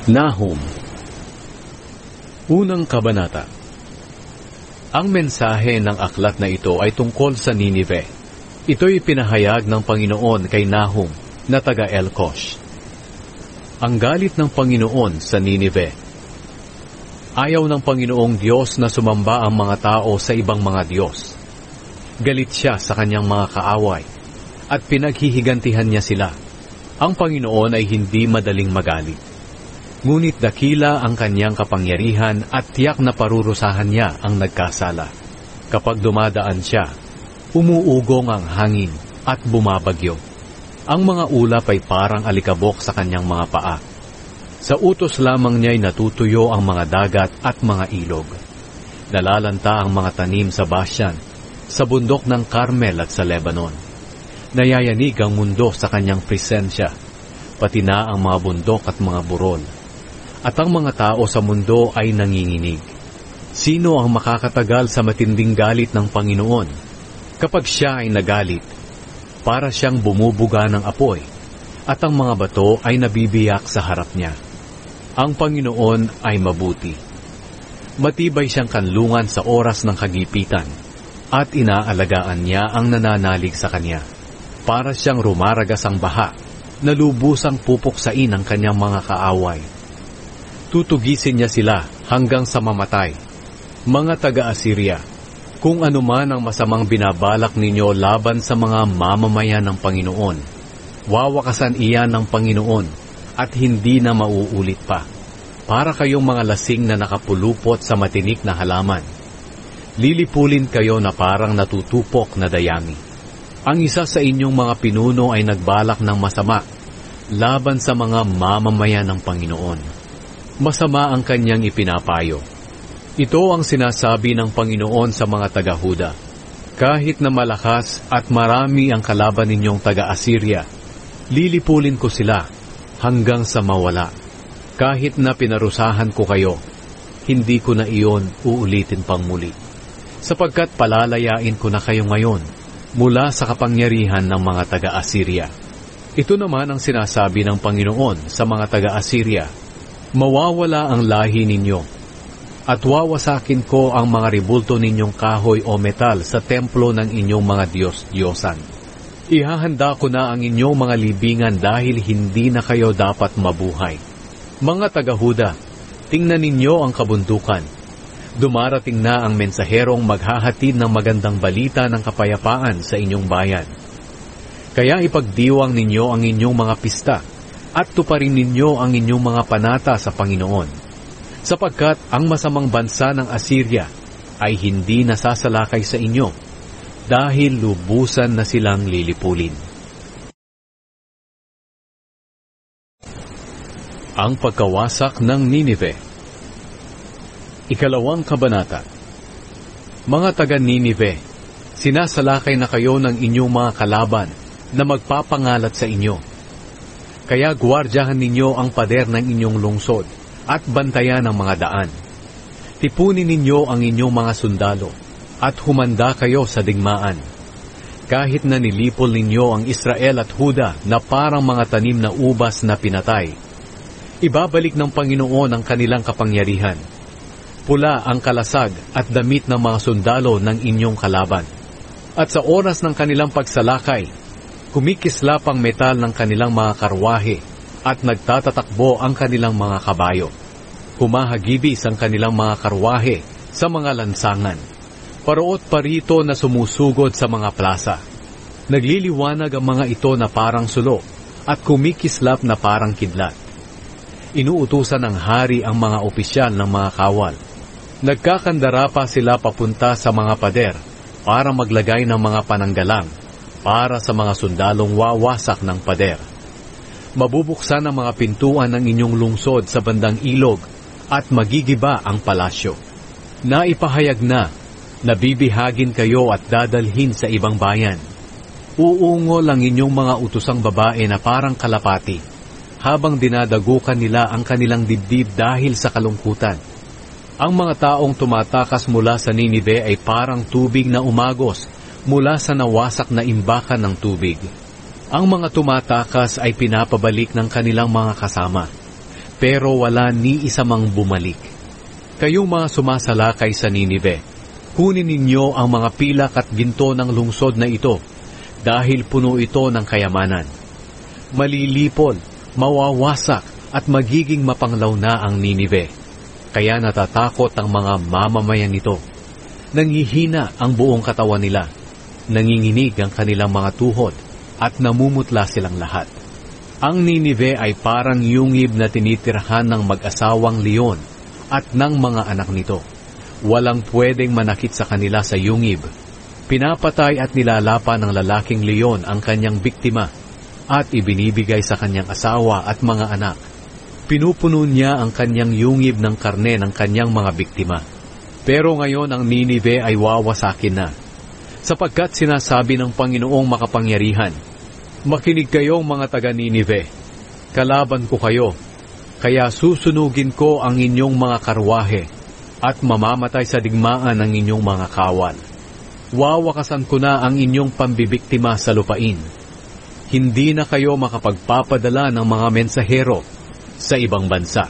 Nahum. Unang kabanata. Ang mensahe ng aklat na ito ay tungkol sa Ninive. Ito'y pinahayag ng Panginoon kay Nahum na taga Elkosh. Ang galit ng Panginoon sa Ninive. Ayaw ng Panginoong Diyos na sumamba ang mga tao sa ibang mga Diyos. Galit siya sa kanyang mga kaaway at pinaghihigantihan niya sila. Ang Panginoon ay hindi madaling magalit. Ngunit dakila ang kanyang kapangyarihan at tiyak na parurusahan niya ang nagkasala. Kapag dumadaan siya, umuugong ang hangin at bumabagyo. Ang mga ulap ay parang alikabok sa kanyang mga paa. Sa utos lamang niya'y natutuyo ang mga dagat at mga ilog. Nalalanta ang mga tanim sa Bashan, sa bundok ng Carmel at sa Lebanon. Nayayanig ang mundo sa kanyang presensya, pati na ang mga bundok at mga burol. At ang mga tao sa mundo ay nanginginig. Sino ang makakatagal sa matinding galit ng Panginoon? Kapag siya ay nagalit, para siyang bumubuga ng apoy, at ang mga bato ay nabibiyak sa harap niya. Ang Panginoon ay mabuti. Matibay siyang kanlungan sa oras ng kagipitan, at inaalagaan niya ang nananalig sa kanya. Para siyang rumaragas ang baha, na lubusang pupuksain ang kanyang mga kaaway. Tutugisin niya sila hanggang sa mamatay. Mga taga-Assyria, kung anuman ang masamang binabalak ninyo laban sa mga mamamayan ng Panginoon, wawakasan iyan ng Panginoon at hindi na mauulit pa. Para kayong mga lasing na nakapulupot sa matinik na halaman. Lilipulin kayo na parang natutupok na dayami. Ang isa sa inyong mga pinuno ay nagbalak ng masama laban sa mga mamamayan ng Panginoon. Masama ang kanyang ipinapayo. Ito ang sinasabi ng Panginoon sa mga taga-Huda. Kahit na malakas at marami ang kalaban ninyong taga-Assyria, lilipulin ko sila hanggang sa mawala. Kahit na pinarusahan ko kayo, hindi ko na iyon uulitin pang muli. Sapagkat palalayain ko na kayo ngayon mula sa kapangyarihan ng mga taga-Assyria. Ito naman ang sinasabi ng Panginoon sa mga taga-Assyria. Mawawala ang lahi ninyo, at wawasakin ko ang mga ribulto ninyong kahoy o metal sa templo ng inyong mga Diyos-Diyosan. Ihahanda ko na ang inyong mga libingan dahil hindi na kayo dapat mabuhay. Mga taga-Huda, tingnan ninyo ang kabundukan. Dumarating na ang mensaherong maghahatid ng magandang balita ng kapayapaan sa inyong bayan. Kaya ipagdiwang ninyo ang inyong mga pista, at tuparin ninyo ang inyong mga panata sa Panginoon, sapagkat ang masamang bansa ng Assyria ay hindi nasasalakay sa inyo, dahil lubusan na silang lilipulin. Ang pagkawasak ng Ninive. Ikalawang kabanata. Mga taga-Ninive, sinasalakay na kayo ng inyong mga kalaban na magpapangalat sa inyo. Kaya guwardyahan ninyo ang pader ng inyong lungsod at bantayan ang mga daan. Tipunin ninyo ang inyong mga sundalo at humanda kayo sa digmaan. Kahit na nilipol ninyo ang Israel at Huda na parang mga tanim na ubas na pinatay, ibabalik ng Panginoon ang kanilang kapangyarihan. Pula ang kalasag at damit ng mga sundalo ng inyong kalaban. At sa oras ng kanilang pagsalakay, kumikislap ang metal ng kanilang mga karwahe at nagtatatakbo ang kanilang mga kabayo. Humahagibis ang kanilang mga karwahe sa mga lansangan. Paroot parito na sumusugod sa mga plaza. Nagliliwanag ang mga ito na parang sulo at kumikislap na parang kidlat. Inuutusan ng hari ang mga opisyal ng mga kawal. Nagkakandara pa sila papunta sa mga pader para maglagay ng mga pananggalang para sa mga sundalong wawasak ng pader. Mabubuksan ang mga pintuan ng inyong lungsod sa bandang ilog at magigiba ang palasyo. Naipahayag na, nabibihagin kayo at dadalhin sa ibang bayan. Uungol ang inyong mga utusang babae na parang kalapati, habang dinadagukan nila ang kanilang dibdib dahil sa kalungkutan. Ang mga taong tumatakas mula sa Ninive ay parang tubig na umagos mula sa nawasak na imbakan ng tubig. Ang mga tumatakas ay pinapabalik ng kanilang mga kasama. pero wala ni isa mang bumalik. Kayong mga sumasalakay sa Ninive, kunin ninyo ang mga pilak at ginto ng lungsod na ito dahil puno ito ng kayamanan. Malilipol, mawawasak at magiging mapanglaw na ang Ninive. Kaya natatakot ang mga mamamayan nito. Nangihina ang buong katawan nila. Nanginginig ang kanilang mga tuhod at namumutla silang lahat. Ang Ninive ay parang yungib na tinitirahan ng mag-asawang leon at ng mga anak nito. Walang pwedeng manakit sa kanila sa yungib. Pinapatay at nilalapan ng lalaking leon ang kanyang biktima at ibinibigay sa kanyang asawa at mga anak. Pinupuno niya ang kanyang yungib ng karne ng kanyang mga biktima. Pero ngayon ang Ninive ay wawasakin na, sapagkat sinasabi ng Panginoong makapangyarihan, makinig kayong mga taga-Ninive, kalaban ko kayo, kaya susunugin ko ang inyong mga karwahe at mamamatay sa digmaan ang inyong mga kawal. Wawakasan ko na ang inyong pambibiktima sa lupain. Hindi na kayo makapagpapadala ng mga mensahero sa ibang bansa.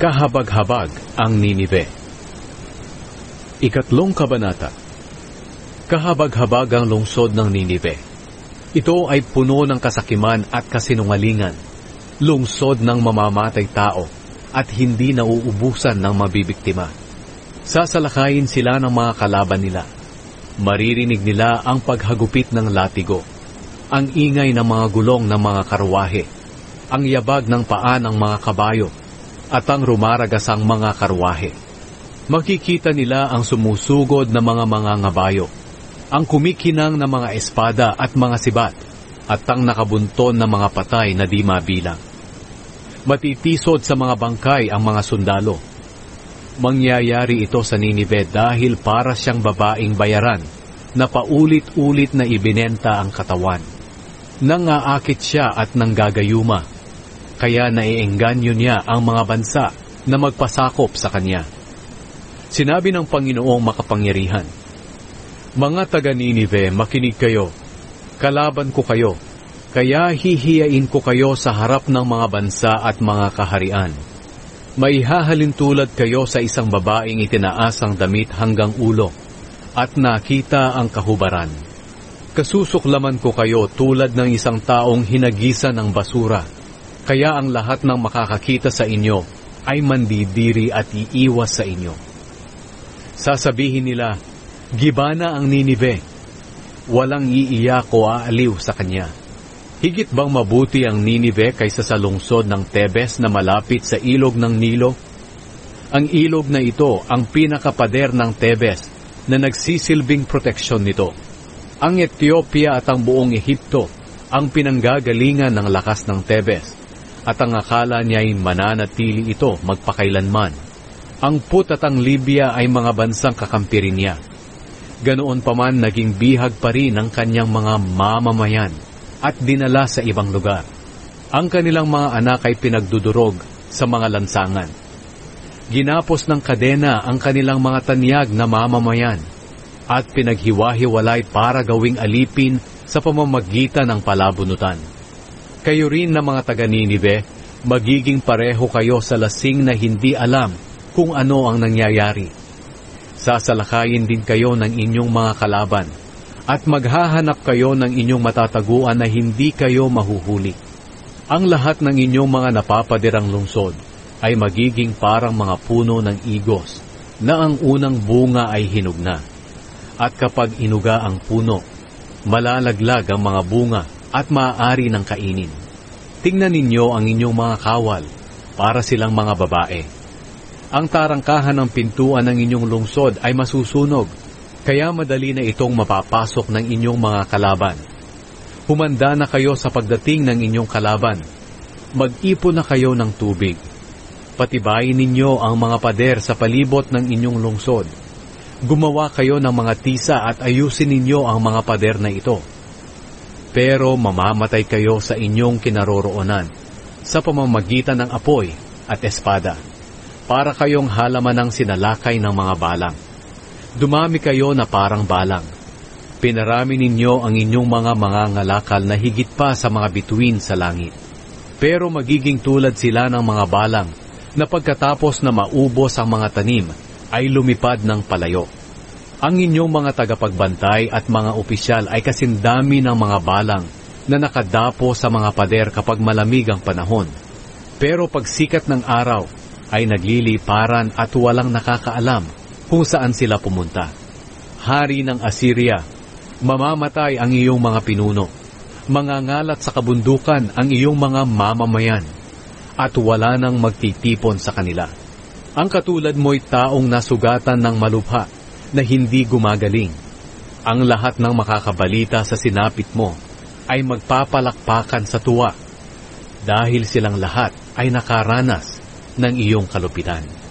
Kahabag-habag ang Ninive. Ikatlong kabanata. Kahabag-habag ang lungsod ng Ninive. Ito ay puno ng kasakiman at kasinungalingan, lungsod ng mamamatay tao at hindi nauubusan ng mabibiktima. Sasalakayin sila ng mga kalaban nila. Maririnig nila ang paghagupit ng latigo, ang ingay ng mga gulong ng mga karwahe, ang yabag ng paa ng mga kabayo, at ang rumaragasang mga karwahe. Makikita nila ang sumusugod na mga ngabayo, ang kumikinang na mga espada at mga sibat, at ang nakabunton na mga patay na di mabilang. Matitisod sa mga bangkay ang mga sundalo. Mangyayari ito sa Ninive dahil para siyang babaeng bayaran na paulit-ulit na ibinenta ang katawan. Nangaakit siya at nanggagayuma, kaya naiengganyo niya ang mga bansa na magpasakop sa kanya. Sinabi ng Panginoong makapangyarihan, mga taga-Ninive, makinig kayo, kalaban ko kayo, kaya hihiyain ko kayo sa harap ng mga bansa at mga kaharian. Maihahalintulad kayo sa isang babaeng itinaas ang damit hanggang ulo, at nakita ang kahubaran. Kasusuklaman ko kayo tulad ng isang taong hinagisan ng basura, kaya ang lahat ng makakakita sa inyo ay mandidiri at iiwas sa inyo. Sasabihin nila, gibana ang Ninive, walang iiyak o aaliw sa kanya. Higit bang mabuti ang Ninive kaysa sa lungsod ng Tebes na malapit sa ilog ng Nilo? Ang ilog na ito ang pinakapader ng Tebes na nagsisilbing proteksyon nito. Ang Ethiopia at ang buong Ehipto ang pinanggagalingan ng lakas ng Tebes, at ang akala niya'y mananatili ito magpakailanman. Ang Put at ang Libya ay mga bansang kakampirin niya. Ganoon pa man naging bihag pa rin ang kanyang mga mamamayan at dinala sa ibang lugar. Ang kanilang mga anak ay pinagdudurog sa mga lansangan. Ginapos ng kadena ang kanilang mga tanyag na mamamayan at pinaghiwa-hiwalay para gawing alipin sa pamamagitan ng palabunutan. Kayo rin na mga taga-Ninive, magiging pareho kayo sa lasing na hindi alam kung ano ang nangyayari. Sasalakayin din kayo ng inyong mga kalaban, at maghahanap kayo ng inyong matataguan na hindi kayo mahuhuli. Ang lahat ng inyong mga napapadirang lungsod ay magiging parang mga puno ng igos na ang unang bunga ay hinug na. At kapag inuga ang puno, malalaglag ang mga bunga at maaari ng kainin. Tingnan ninyo ang inyong mga kawal para silang mga babae. Ang tarangkahan ng pintuan ng inyong lungsod ay masusunog, kaya madali na itong mapapasok ng inyong mga kalaban. Humanda na kayo sa pagdating ng inyong kalaban. Mag-ipon na kayo ng tubig. Patibayin ninyo ang mga pader sa palibot ng inyong lungsod. Gumawa kayo ng mga tisa at ayusin ninyo ang mga pader na ito. Pero mamamatay kayo sa inyong kinaroroonan sa pamamagitan ng apoy at espada, para kayong halaman ng sinalakay ng mga balang. Dumami kayo na parang balang, Pinarami ninyo ang inyong mga mangangalakal na higit pa sa mga bituin sa langit. Pero magiging tulad sila ng mga balang na pagkatapos na maubos ang mga tanim ay lumipad ng palayo. Ang inyong mga tagapagbantay at mga opisyal ay kasindami ng mga balang na nakadapo sa mga pader kapag malamig ang panahon. Pero pag sikat ng araw ay nagliliparan at walang nakakaalam kung saan sila pumunta. Hari ng Assyria, mamamatay ang iyong mga pinuno. Mangangalat sa kabundukan ang iyong mga mamamayan at wala nang magtitipon sa kanila. Ang katulad mo'y taong nasugatan ng malubha na hindi gumagaling. Ang lahat ng makakabalita sa sinapit mo ay magpapalakpakan sa tuwa dahil silang lahat ay nakaranas ng iyong kalupitan.